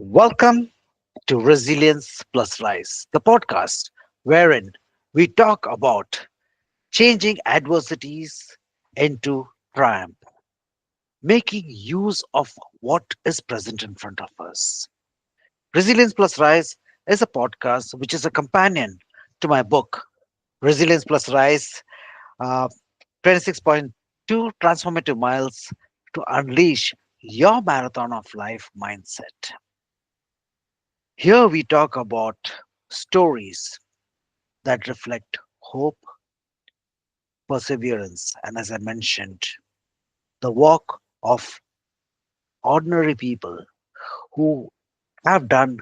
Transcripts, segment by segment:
Welcome to Resilience Plus Rise, the podcast wherein we talk about changing adversities into triumph, making use of what is present in front of us. Resilience Plus Rise is a podcast which is a companion to my book, Resilience Plus Rise, uh, 26.2 Transformative Miles to Unleash Your Marathon of Life Mindset. Here we talk about stories that reflect hope, perseverance, and as I mentioned, the walk of ordinary people who have done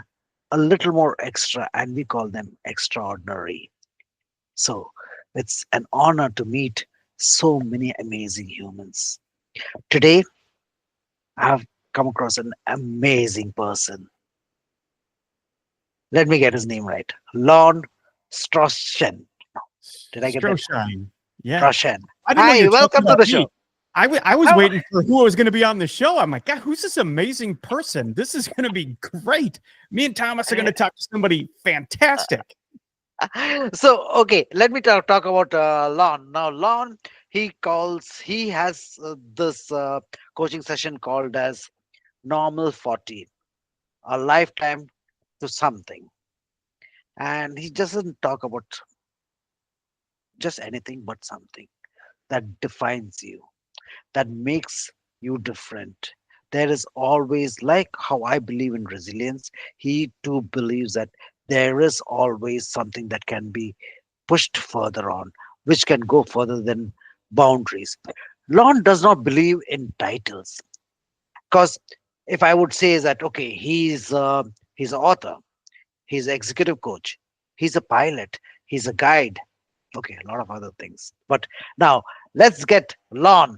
a little more extra, and we call them extraordinary. So it's an honor to meet so many amazing humans. Today, I have come across an amazing person. Let me get his name right. Lon Stroschein. Did I get that? Stroschein. Yeah. Stroschein. I didn't know you Hi, were talking welcome to about the me. show. I was How waiting for who was going to be on the show. I'm like, God, who's this amazing person? This is going to be great. Me and Thomas are going to talk to somebody fantastic. So okay, let me talk about Lon. Now Lon, he has this coaching session called as normal 40, a lifetime to something, and he doesn't talk about just anything but something that defines you, that makes you different. There is always, like how I believe in resilience, he too believes that there is always something that can be pushed further on, which can go further than boundaries. Lon does not believe in titles, because if I would say that okay, he's an author, he's an executive coach, he's a pilot, he's a guide, okay, a lot of other things. But now let's get Lon.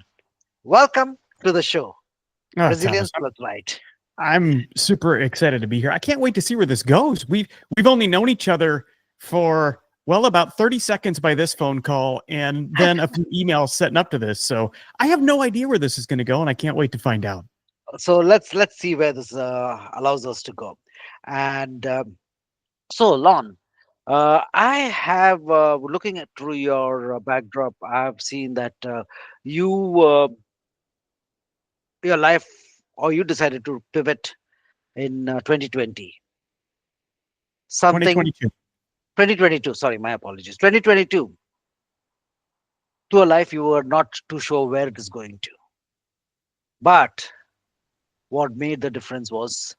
Welcome to the show, Oh, Resilience Thomas, Plus Right. I'm super excited to be here. I can't wait to see where this goes. We've only known each other for about 30 seconds by this phone call and then a few emails setting up to this. So I have no idea where this is going to go, and I can't wait to find out. So let's see where this allows us to go. And so, Lon, I have looking at through your backdrop. I've seen that you your life, or you decided to pivot in 2020. Something 2022. 2022. Sorry, my apologies. 2022, to a life you were not too sure where it is going to. But what made the difference was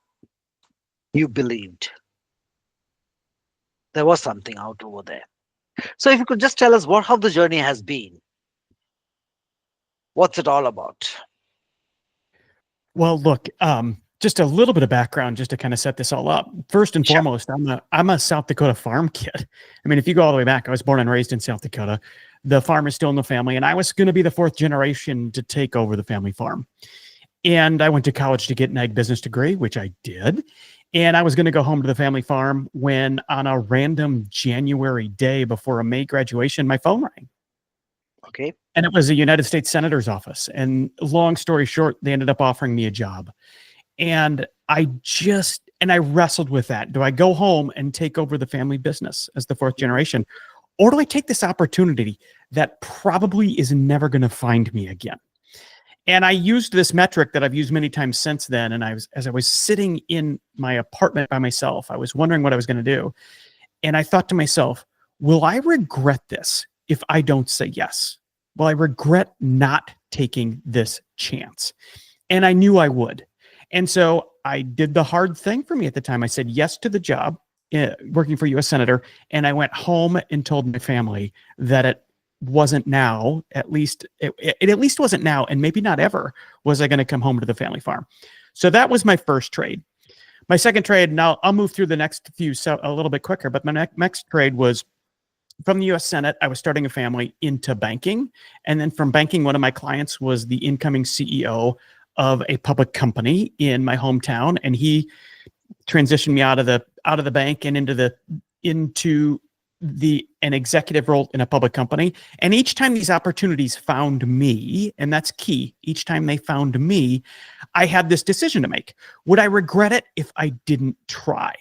you believed there was something out over there. So, if you could just tell us what how the journey has been, what's it all about? Well, look, just a little bit of background just to kind of set this all up. First and Sure. foremost, I'm a South Dakota farm kid. I mean, if you go all the way back, I was born and raised in South Dakota. The farm is still in the family, and I was going to be the fourth generation to take over the family farm. And I went to college to get an ag business degree, which I did. And I was going to go home to the family farm when, on a random January day before a May graduation, my phone rang. Okay. And it was a United States Senator's office. And long story short, they ended up offering me a job. And I wrestled with that. Do I go home and take over the family business as the fourth generation? Or do I take this opportunity that probably is never going to find me again? And I used this metric that I've used many times since then. And as I was sitting in my apartment by myself, I was wondering what I was going to do. And I thought to myself, will I regret this if I don't say yes? Will I regret not taking this chance? And I knew I would. And so I did the hard thing for me at the time. I said yes to the job, working for U.S. Senator. And I went home and told my family that it wasn't now, it at least wasn't now, and maybe not ever, was I going to come home to the family farm. So that was my first trade. My second trade, and I'll move through the next few a little bit quicker, but my next trade was from the U.S. Senate. I was starting a family into banking. And then from banking, one of my clients was the incoming CEO of a public company in my hometown. And he transitioned me out of the bank and into an executive role in a public company. And each time these opportunities found me, and that's key, each time they found me, I had this decision to make. Would I regret it if I didn't try?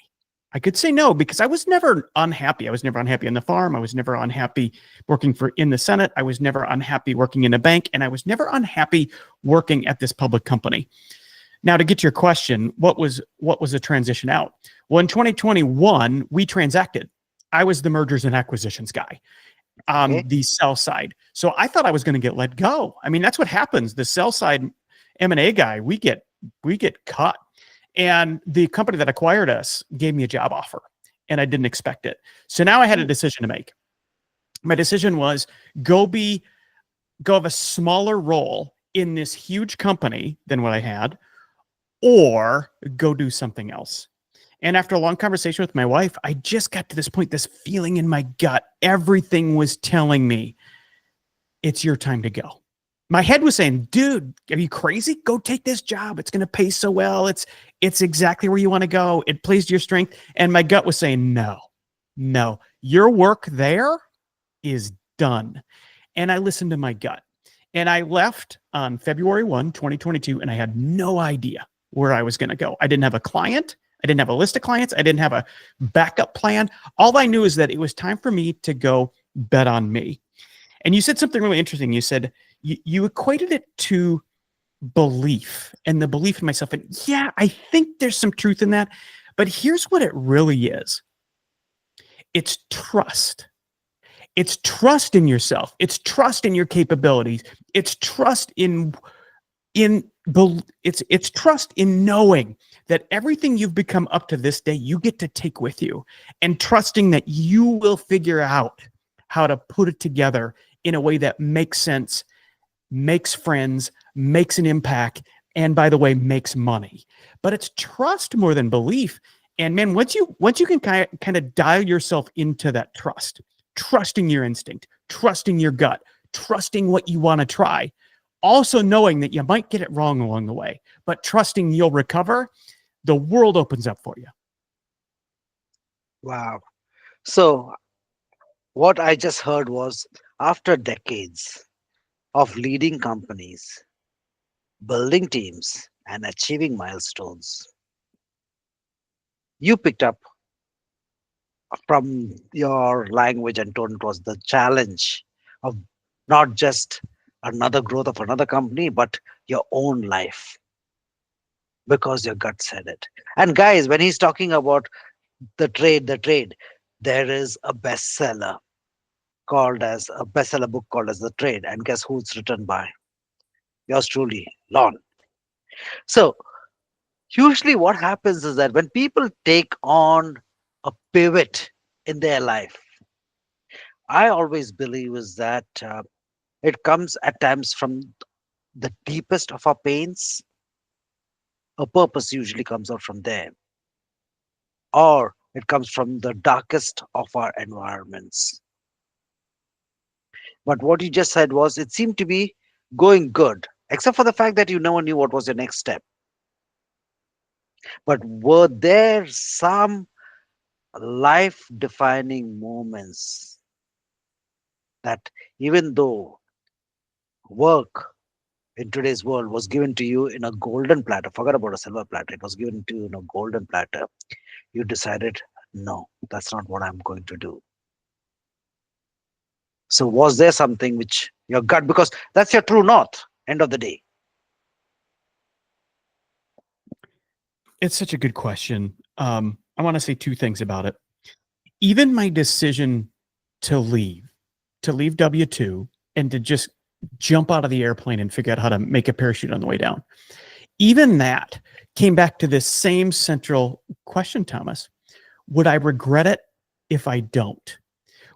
I could say no, because I was never unhappy. I was never unhappy on the farm. I was never unhappy working in the Senate. I was never unhappy working in a bank, and I was never unhappy working at this public company. Now, to get to your question, what was the transition out? Well, in 2021, we transacted. I was the mergers and acquisitions guy on Okay. the sell side. So I thought I was going to get let go. I mean, that's what happens. The sell side M&A guy, we get cut. And the company that acquired us gave me a job offer, and I didn't expect it. So now I had a decision to make. My decision was go have a smaller role in this huge company than what I had, or go do something else. And after a long conversation with my wife, I just got to this point, this feeling in my gut. Everything was telling me, it's your time to go. My head was saying, dude, are you crazy? Go take this job. It's going to pay so well. It's exactly where you want to go. It plays to your strength. And my gut was saying, no, your work there is done. And I listened to my gut. And I left on February 1, 2022, and I had no idea where I was going to go. I didn't have a client. I didn't have a list of clients. I didn't have a backup plan. All I knew is that it was time for me to go bet on me. And you said something really interesting. You said you equated it to belief and the belief in myself. And yeah, I think there's some truth in that. But here's what it really is. It's trust. It's trust in yourself. It's trust in your capabilities. It's trust it's trust in knowing that everything you've become up to this day, you get to take with you, and trusting that you will figure out how to put it together in a way that makes sense, makes friends, makes an impact, and by the way, makes money. But it's trust more than belief. And man, once you can kind of dial yourself into that trust, trusting your instinct, trusting your gut, trusting what you want to try, also knowing that you might get it wrong along the way, but trusting you'll recover, the world opens up for you. Wow. So what I just heard was, after decades of leading companies, building teams, and achieving milestones, you picked up from your language and tone, it was the challenge of not just another growth of another company, but your own life, because your gut said it. And guys, when he's talking about the trade, there is a bestseller book called as The Trade. And guess who it's written by? Yours truly, Lon. So usually what happens is that when people take on a pivot in their life, I always believe is that it comes at times from the deepest of our pains. A purpose usually comes out from there, or it comes from the darkest of our environments. But what you just said was, it seemed to be going good, except for the fact that you never knew what was your next step. But were there some life defining moments that, even though work in today's world was given to you in a golden platter, forget about a silver platter, it was given to you in a golden platter, you decided, no, that's not what I'm going to do? So was there something which your gut, because that's your true north, end of the day? It's such a good question. I want to say two things about it. Even my decision to leave W-2 and to just jump out of the airplane and figure out how to make a parachute on the way down, even that came back to this same central question, Thomas. Would I regret it if I don't?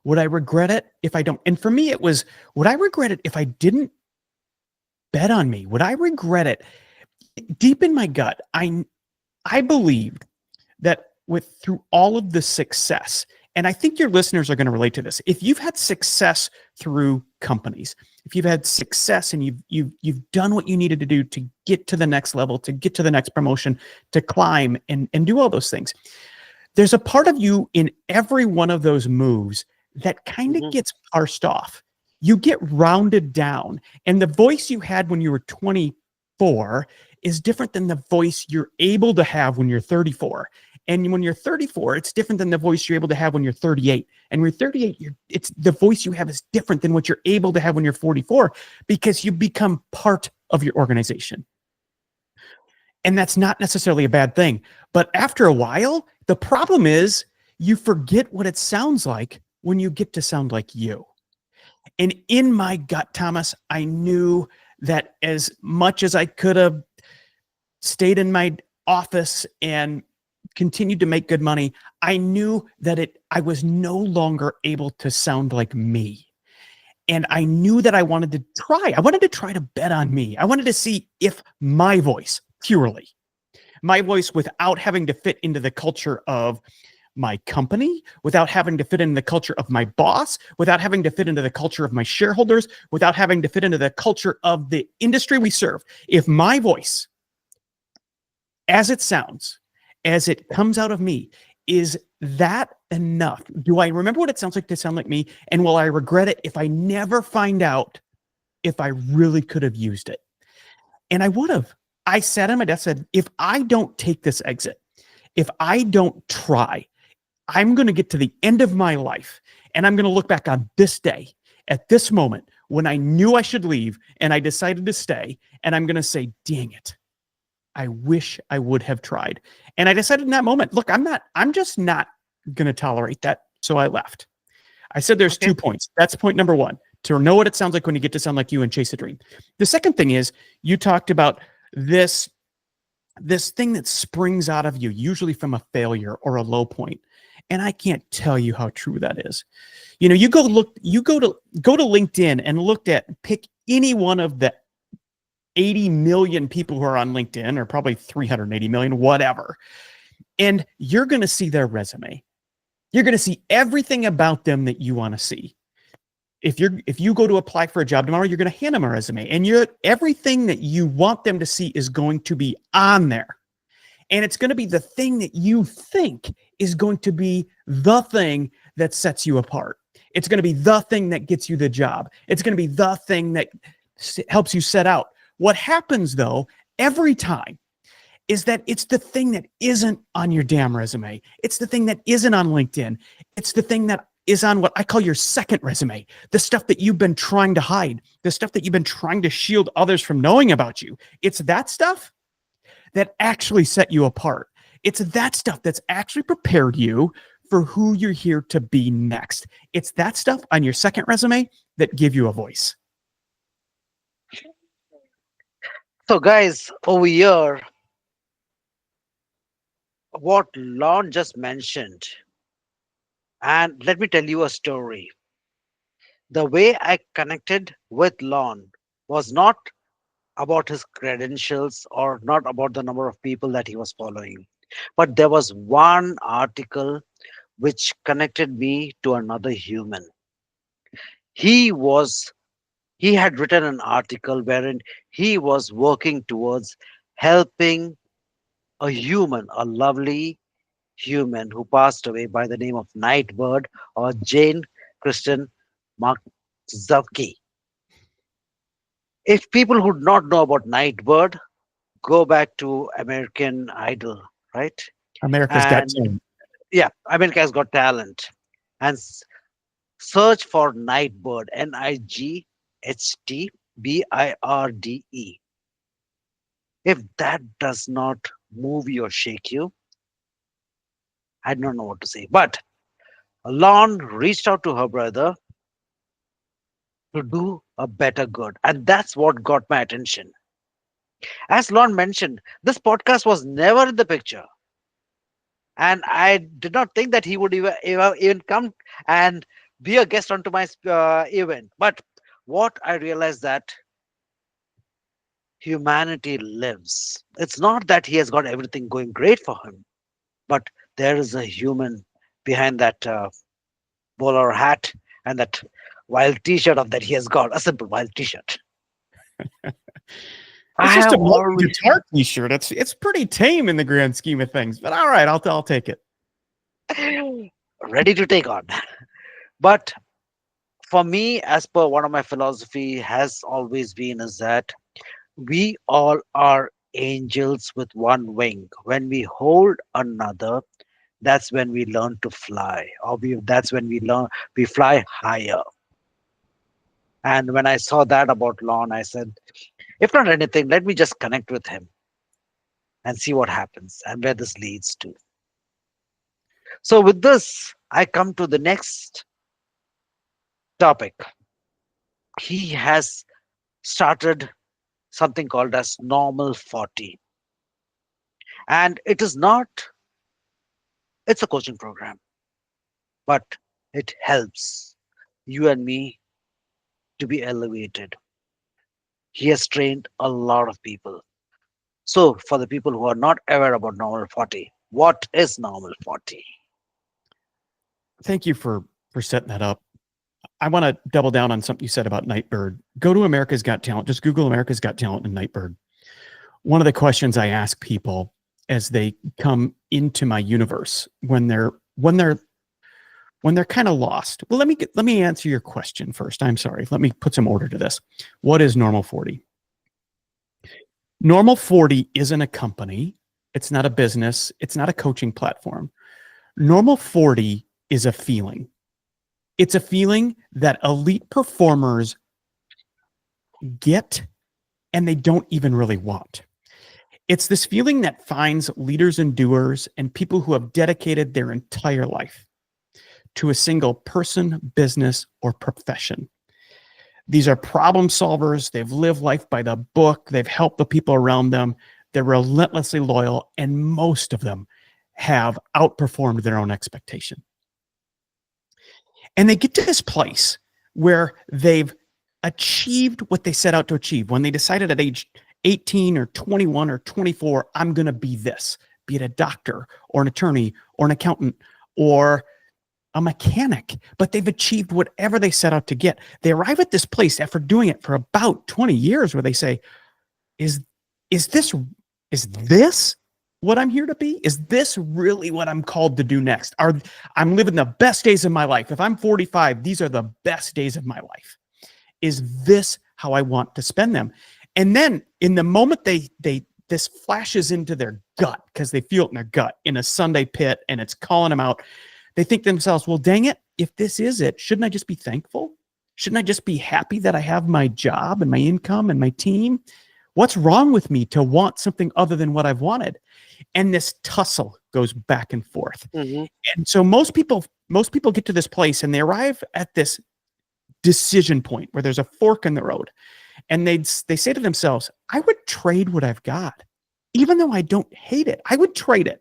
Would I regret it if I don't? And for me, it was, would I regret it if I didn't bet on me? Would I regret it? Deep in my gut, I believed that through all of the success, and I think your listeners are going to relate to this. If you've had success through companies, if you've had success and you've done what you needed to do to get to the next level, to get to the next promotion, to climb and do all those things, there's a part of you in every one of those moves that kind of Mhm. gets parsed off. You get rounded down. And the voice you had when you were 24 is different than the voice you're able to have when you're 34. And when you're 34, it's different than the voice you're able to have when you're 38. And when you're 38, it's the voice you have is different than what you're able to have when you're 44 because you become part of your organization. And that's not necessarily a bad thing. But after a while, the problem is you forget what it sounds like when you get to sound like you. And in my gut, Thomas, I knew that as much as I could have stayed in my office and continued to make good money, I knew that I was no longer able to sound like me. And I knew that I wanted to try. I wanted to try to bet on me. I wanted to see if my voice, purely, my voice without having to fit into the culture of my company, without having to fit in the culture of my boss, without having to fit into the culture of my shareholders, without having to fit into the culture of the industry we serve. If my voice, as it sounds, as it comes out of me, is that enough? Do I remember what it sounds like to sound like me? And will I regret it if I never find out if I really could have used it? And I would have. I sat on my desk and said, if I don't take this exit, if I don't try, I'm going to get to the end of my life and I'm going to look back on this day at this moment when I knew I should leave and I decided to stay. And I'm going to say, dang it, I wish I would have tried. And I decided in that moment, look, I'm just not going to tolerate that. So I left. I said there's Okay. 2 points. That's point number one, to know what it sounds like when you get to sound like you and chase a dream. The second thing is you talked about this thing that springs out of you, usually from a failure or a low point. And I can't tell you how true that is. You know, you go to LinkedIn and pick any one of the 80 million people who are on LinkedIn, or probably 380 million, whatever. And you're going to see their resume. You're going to see everything about them that you want to see. If you go to apply for a job tomorrow, you're going to hand them a resume, and everything that you want them to see is going to be on there. And it's going to be the thing that you think is going to be the thing that sets you apart. It's going to be the thing that gets you the job. It's going to be the thing that helps you set out. What happens, though, every time is that it's the thing that isn't on your damn resume. It's the thing that isn't on LinkedIn. It's the thing that is on what I call your second resume, the stuff that you've been trying to hide, the stuff that you've been trying to shield others from knowing about you. It's that stuff that actually set you apart. It's that stuff that's actually prepared you for who you're here to be next. It's that stuff on your second resume that give you a voice. So, guys, over here, what Lon just mentioned, and let me tell you a story. The way I connected with Lon was not about his credentials or not about the number of people that he was following, but there was one article which connected me to another human. He was he had written an article wherein he was working towards helping a human, a lovely human who passed away by the name of Nightbird, or Jane Kristen Marczewski. If people who do not know about Nightbird, go back to American Idol, right? America's Got And Talent. yeah, America's Got Talent. And search for Nightbird, Nightbirde. If that does not move you or shake you, I don't know what to say. But Lon reached out to her brother to do a better good. And that's what got my attention. As Lon mentioned, this podcast was never in the picture. And I did not think that he would even come and be a guest onto my event. But what I realized that humanity lives. It's not that he has got everything going great for him, but there is a human behind that bowler hat and that wild T-shirt of that he has got, a simple wild T-shirt. It's I just have a multi always guitar T-shirt. It's pretty tame in the grand scheme of things. But all right, I'll take it. ready to take on. But for me, as per one of my philosophy has always been is that we all are angels with one wing. When we hold another, that's when we learn to fly, or that's when we fly higher. And when I saw that about Lon, I said, if not anything, let me just connect with him and see what happens and where this leads to. So with this, I come to the next topic. He has started something called as normal 40, and it is not, it's a coaching program, but it helps you and me to be elevated. He has trained a lot of people. So for the people who are not aware about normal 40, what is normal 40? Thank you for setting that up. I want to double down on something you said about Nightbird. Go to America's Got Talent. Just Google America's Got Talent and Nightbird. One of the questions I ask people as they come into my universe when they're kind of lost. Well, let me answer your question first. I'm sorry. Let me put some order to this. What is Normal 40? Normal 40 isn't a company. It's not a business. It's not a coaching platform. Normal 40 is a feeling. It's a feeling that elite performers get and they don't even really want. It's this feeling that finds leaders and doers and people who have dedicated their entire life to a single person, business, or profession. These are problem solvers. They've lived life by the book. They've helped the people around them. They're relentlessly loyal, and most of them have outperformed their own expectation. And they get to this place where they've achieved what they set out to achieve. When they decided at age 18 or 21 or 24, I'm going to be this, be it a doctor or an attorney or an accountant or a mechanic, but they've achieved whatever they set out to get. They arrive at this place after doing it for about 20 years where they say, is this what I'm here to be? Is this really what I'm called to do next? I'm living the best days of my life. If I'm 45, these are the best days of my life. Is this how I want to spend them? And then in the moment this flashes into their gut because they feel it in their gut in a Sunday pit and it's calling them out. They think to themselves, well, dang it, if this is it, shouldn't I just be thankful? Shouldn't I just be happy that I have my job and my income and my team? What's wrong with me to want something other than what I've wanted? And this tussle goes back and forth. Mm-hmm. And so most people get to this place and they arrive at this decision point where there's a fork in the road. And they say to themselves, I would trade what I've got. Even though I don't hate it, I would trade it.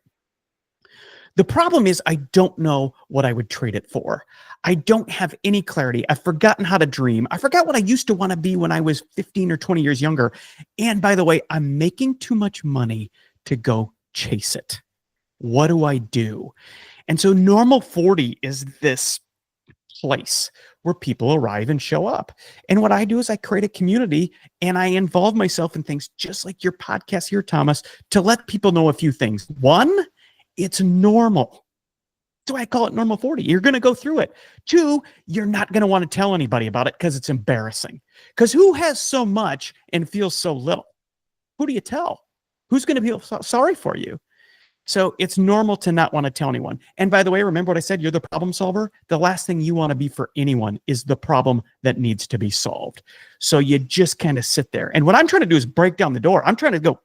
The problem is I don't know what I would trade it for. I don't have any clarity. I've forgotten how to dream. I forgot what I used to want to be when I was 15 or 20 years younger. And by the way, I'm making too much money to go chase it. What do I do? And so Normal 40 is this place where people arrive and show up. And what I do is I create a community and I involve myself in things just like your podcast here, Thomas, to let people know a few things. One, it's normal. That's why I call it Normal 40. You're going to go through it. Two, you're not going to want to tell anybody about it because it's embarrassing. Because who has so much and feels so little? Who do you tell? Who's going to feel sorry for you? So it's normal to not want to tell anyone. And by the way, remember what I said? You're the problem solver. The last thing you want to be for anyone is the problem that needs to be solved. So you just kind of sit there. And what I'm trying to do is break down the door. I'm trying to go,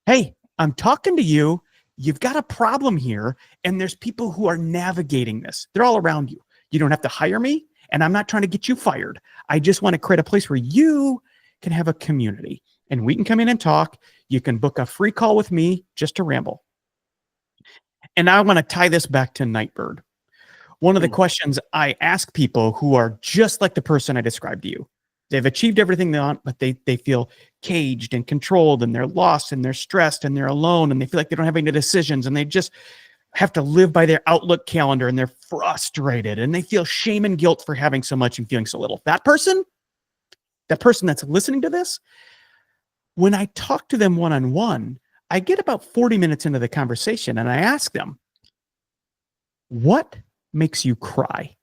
hey, I'm talking to you. You've got a problem here, and there's people who are navigating this. They're all around you. You don't have to hire me, and I'm not trying to get you fired. I just want to create a place where you can have a community, and we can come in and talk. You can book a free call with me just to ramble. And I want to tie this back to Nightbird. One of the questions I ask people who are just like the person I described to you. They've achieved everything they want, but they feel caged and controlled, and they're lost, and they're stressed, and they're alone, and they feel like they don't have any decisions, and they just have to live by their Outlook calendar, and they're frustrated, and they feel shame and guilt for having so much and feeling so little. That person that's listening to this, when I talk to them one-on-one, I get about 40 minutes into the conversation, and I ask them, what makes you cry?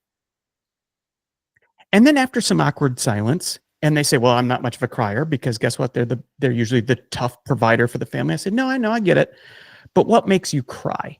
And then after some awkward silence, and they say, well, I'm not much of a crier because guess what? They're usually the tough provider for the family. I said, no, I know, I get it. But what makes you cry?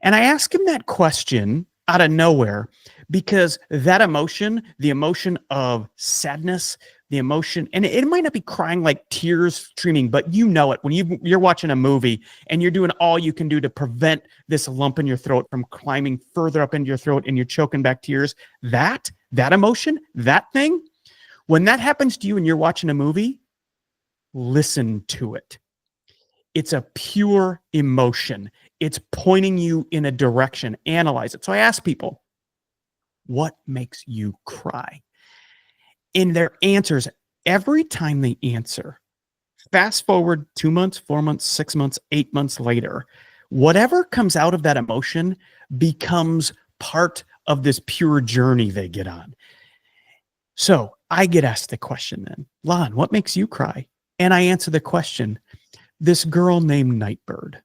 And I asked him that question out of nowhere because that emotion, the emotion of sadness, the emotion, and it might not be crying like tears streaming, but you know it when you're watching a movie and you're doing all you can do to prevent this lump in your throat from climbing further up into your throat and you're choking back tears. That emotion, that thing, when that happens to you and you're watching a movie, listen to it. It's a pure emotion. It's pointing you in a direction. Analyze it. So I ask people, what makes you cry? In their answers, every time they answer, fast forward 2 months, 4 months, 6 months, 8 months later, whatever comes out of that emotion becomes part of this pure journey they get on. So I get asked the question then, Lon, what makes you cry? And I answer the question, this girl named Nightbird.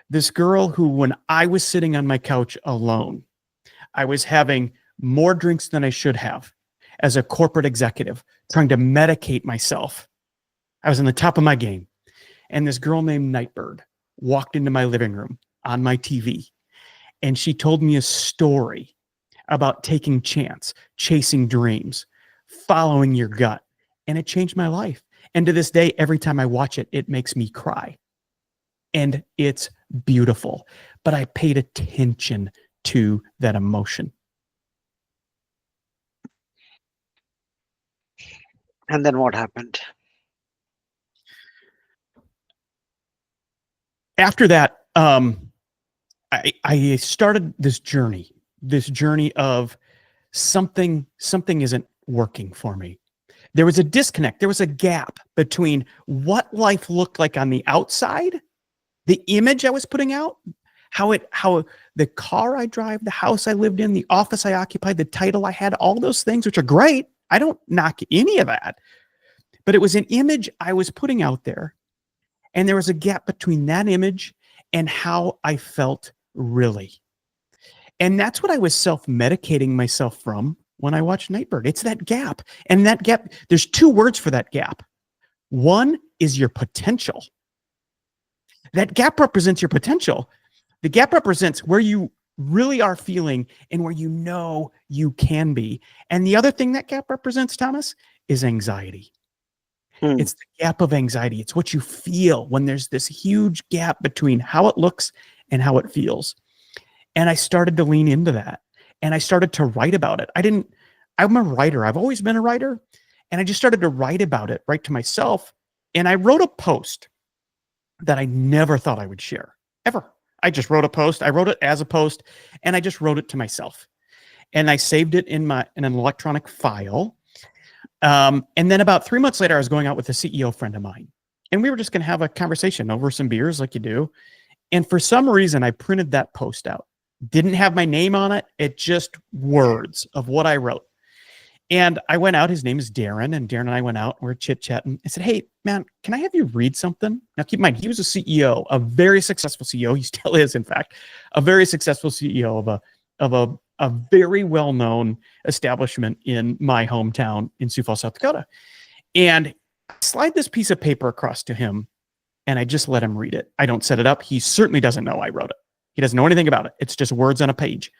This girl who, when I was sitting on my couch alone, I was having more drinks than I should have as a corporate executive, trying to medicate myself. I was on the top of my game. And this girl named Nightbird walked into my living room on my TV. And she told me a story about taking chance, chasing dreams, following your gut. And it changed my life. And to this day, every time I watch it, it makes me cry. And it's beautiful. But I paid attention to that emotion. And then what happened? After that, I started this journey of something isn't working for me. There was a disconnect. There was a gap between what life looked like on the outside, the image I was putting out, how the car I drive, the house I lived in, the office I occupied, the title I had, all those things, which are great. I don't knock any of that. But it was an image I was putting out there. And there was a gap between that image and how I felt really. And that's what I was self-medicating myself from when I watched Nightbird. It's that gap. And that gap, there's two words for that gap. One is your potential. That gap represents your potential. The gap represents where you really are feeling and where you know you can be. And the other thing that gap represents, Thomas, is anxiety. It's the gap of anxiety. It's what you feel when there's this huge gap between how it looks and how it feels. And I started to lean into that. And I started to write about it. I'm a writer. I've always been a writer. And I just started to write about it, write to myself. And I wrote a post that I never thought I would share, ever. I just wrote a post. I wrote it as a post, and I just wrote it to myself. And I saved it in an electronic file. And then about 3 months later, I was going out with a CEO friend of mine. And we were just going to have a conversation over some beers like you do. And for some reason, I printed that post out. Didn't have my name on it. It just words of what I wrote. And I went out. His name is Darren. And Darren and I went out. And we're chit-chatting. I said, hey, man, can I have you read something? Now, keep in mind, he was a CEO, a very successful CEO. He still is, in fact, a very successful CEO of a very well-known establishment in my hometown in Sioux Falls, South Dakota. And I slide this piece of paper across to him, and I just let him read it. I don't set it up. He certainly doesn't know I wrote it. He doesn't know anything about it. It's just words on a page.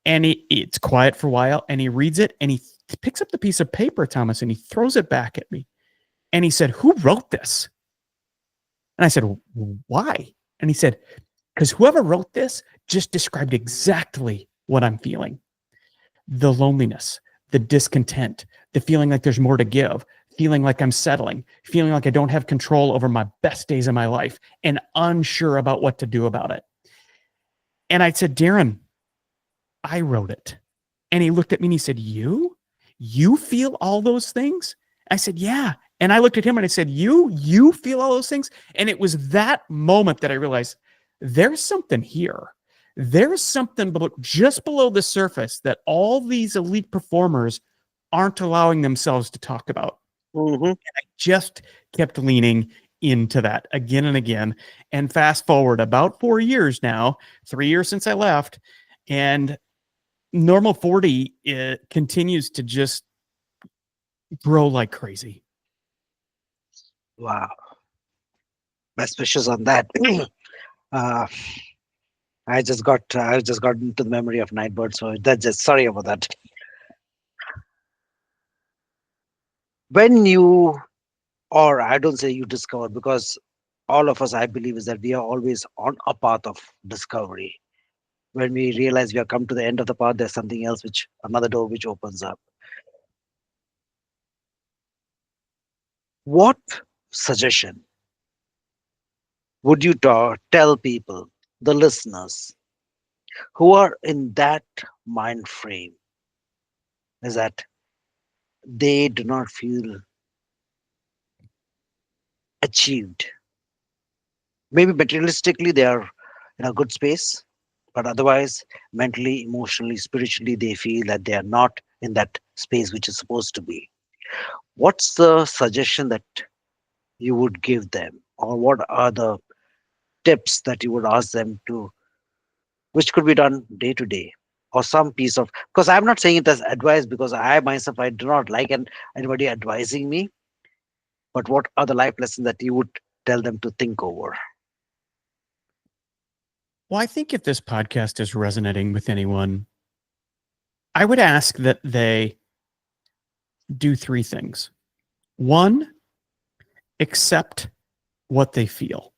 And it's quiet for a while, and he reads it, and he picks up the piece of paper, Thomas, and he throws it back at me. And he said, who wrote this? And I said, why? And he said, because whoever wrote this just described exactly what I'm feeling. The loneliness, the discontent, the feeling like there's more to give, feeling like I'm settling, feeling like I don't have control over my best days of my life, and unsure about what to do about it. And I said, Darren, I wrote it. And he looked at me and he said, you feel all those things? I said, yeah. And I looked at him and I said, you feel all those things? And it was that moment that I realized there's something here. There's something just below the surface that all these elite performers aren't allowing themselves to talk about. Mm-hmm. And I just kept leaning into that again and again. And fast forward about 4 years now, 3 years since I left, and Normal 40 continues to just grow like crazy. Wow. Best wishes on that. uh, I just got into the memory of Nightbird, so that's just sorry about that. When you, or I don't say you discover, because all of us, I believe, is that we are always on a path of discovery. When we realize we have come to the end of the path, there's something else, which another door which opens up. What suggestion would you tell people, the listeners, who are in that mind frame, is that they do not feel achieved? Maybe materialistically they are in a good space, but otherwise, mentally, emotionally, spiritually, they feel that they are not in that space which is supposed to be. What's the suggestion that you would give them, or what are the tips that you would ask them to, which could be done day to day, or some piece of, because I'm not saying it as advice, because I myself, I do not like anybody advising me, but what are the life lessons that you would tell them to think over? Well, I think if this podcast is resonating with anyone, I would ask that they do three things. One, accept what they feel.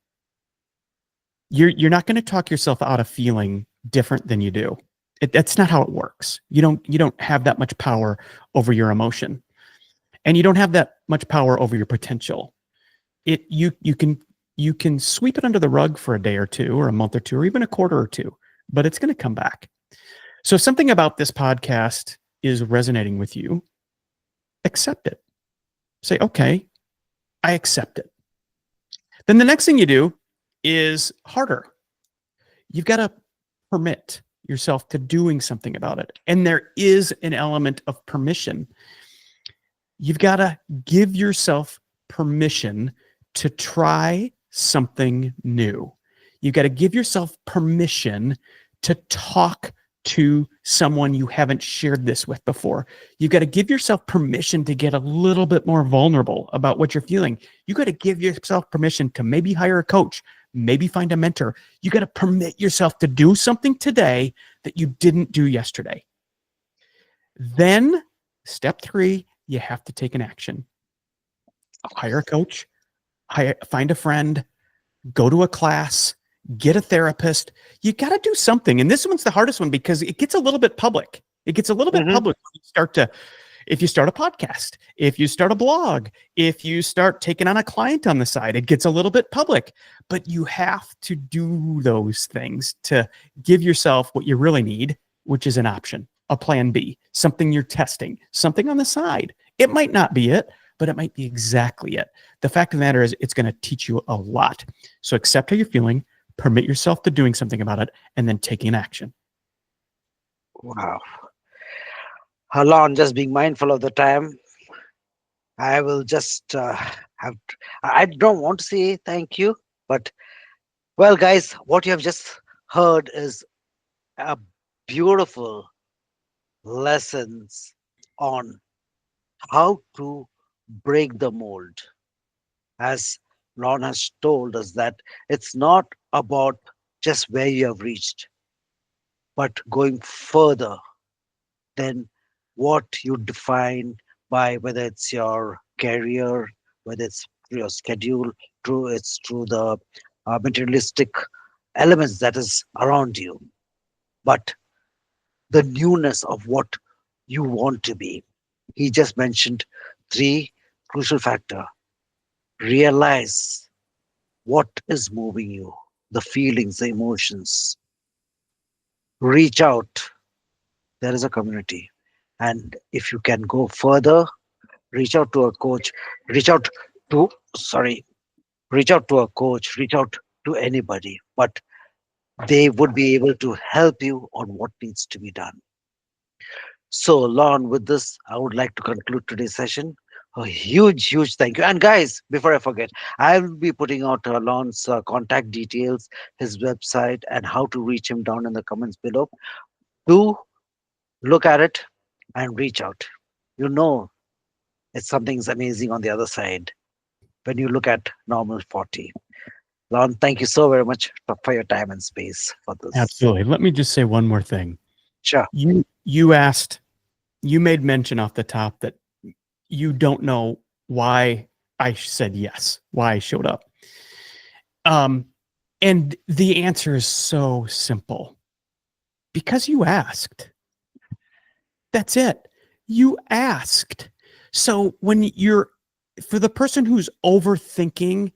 You're not going to talk yourself out of feeling different than you do. That's not how it works. You don't have that much power over your emotion, and you don't have that much power over your potential. You can sweep it under the rug for a day or two, or a month or two, or even a quarter or two, but it's going to come back. So if something about this podcast is resonating with you, accept it. Say, okay, I accept it. Then the next thing you do is harder. You've got to permit yourself to doing something about it. And there is an element of permission. You've got to give yourself permission to try something new. You've got to give yourself permission to talk to someone you haven't shared this with before. You've got to give yourself permission to get a little bit more vulnerable about what you're feeling. You got to give yourself permission to maybe hire a coach, maybe find a mentor. You got to permit yourself to do something today that you didn't do yesterday. Then, step 3, you have to take an action. Hire a coach, find a friend, go to a class, get a therapist. You got to do something. And this one's the hardest one because it gets a little bit public. It gets a little bit Hmm. public when if you start a podcast, if you start a blog, if you start taking on a client on the side, it gets a little bit public. But you have to do those things to give yourself what you really need, which is an option, a plan B, something you're testing, something on the side. It might not be it, but it might be exactly it. The fact of the matter is, it's going to teach you a lot. So accept how you're feeling, permit yourself to doing something about it, and then taking action. Wow. Alon, just being mindful of the time, I will just have. I don't want to say thank you, but well, guys, what you have just heard is a beautiful lessons on how to break the mold. As Lon has told us that it's not about just where you have reached, but going further than what you define by, whether it's your career, whether it's your schedule, through the materialistic elements that is around you, but the newness of what you want to be. He just mentioned three crucial factor. Realize what is moving you, the feelings, the emotions. Reach out. There is a community. And if you can go further, reach out to a coach, reach out to, sorry, reach out to a coach, reach out to anybody, but they would be able to help you on what needs to be done. So, Lon, with this, I would like to conclude today's session. A huge, huge thank you. And guys, before I forget, I will be putting out Lon's contact details, his website, and how to reach him down in the comments below. Do Look at it and reach out. You know it's something's amazing on the other side when you look at normal 40. Lon, thank you so very much for your time and space for this. Absolutely. Let me just say one more thing. Sure. You asked, you made mention off the top that you don't know why I said yes, why I showed up. Um, and the answer is so simple. Because you asked. That's it. You asked. So when you're, for the person who's overthinking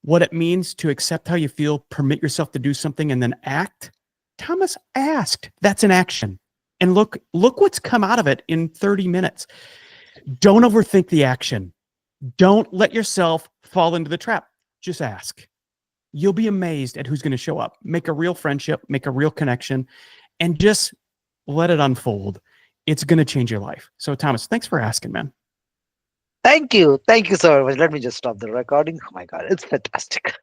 what it means to accept how you feel, permit yourself to do something, and then act, Thomas asked. That's an action. And look what's come out of it in 30 minutes. Don't overthink the action. Don't let yourself fall into the trap. Just ask. You'll be amazed at who's going to show up. Make a real friendship, make a real connection, and just let it unfold. It's going to change your life. So, Thomas, thanks for asking, man. Thank you. Thank you so very much. Let me just stop the recording. Oh my God, it's fantastic.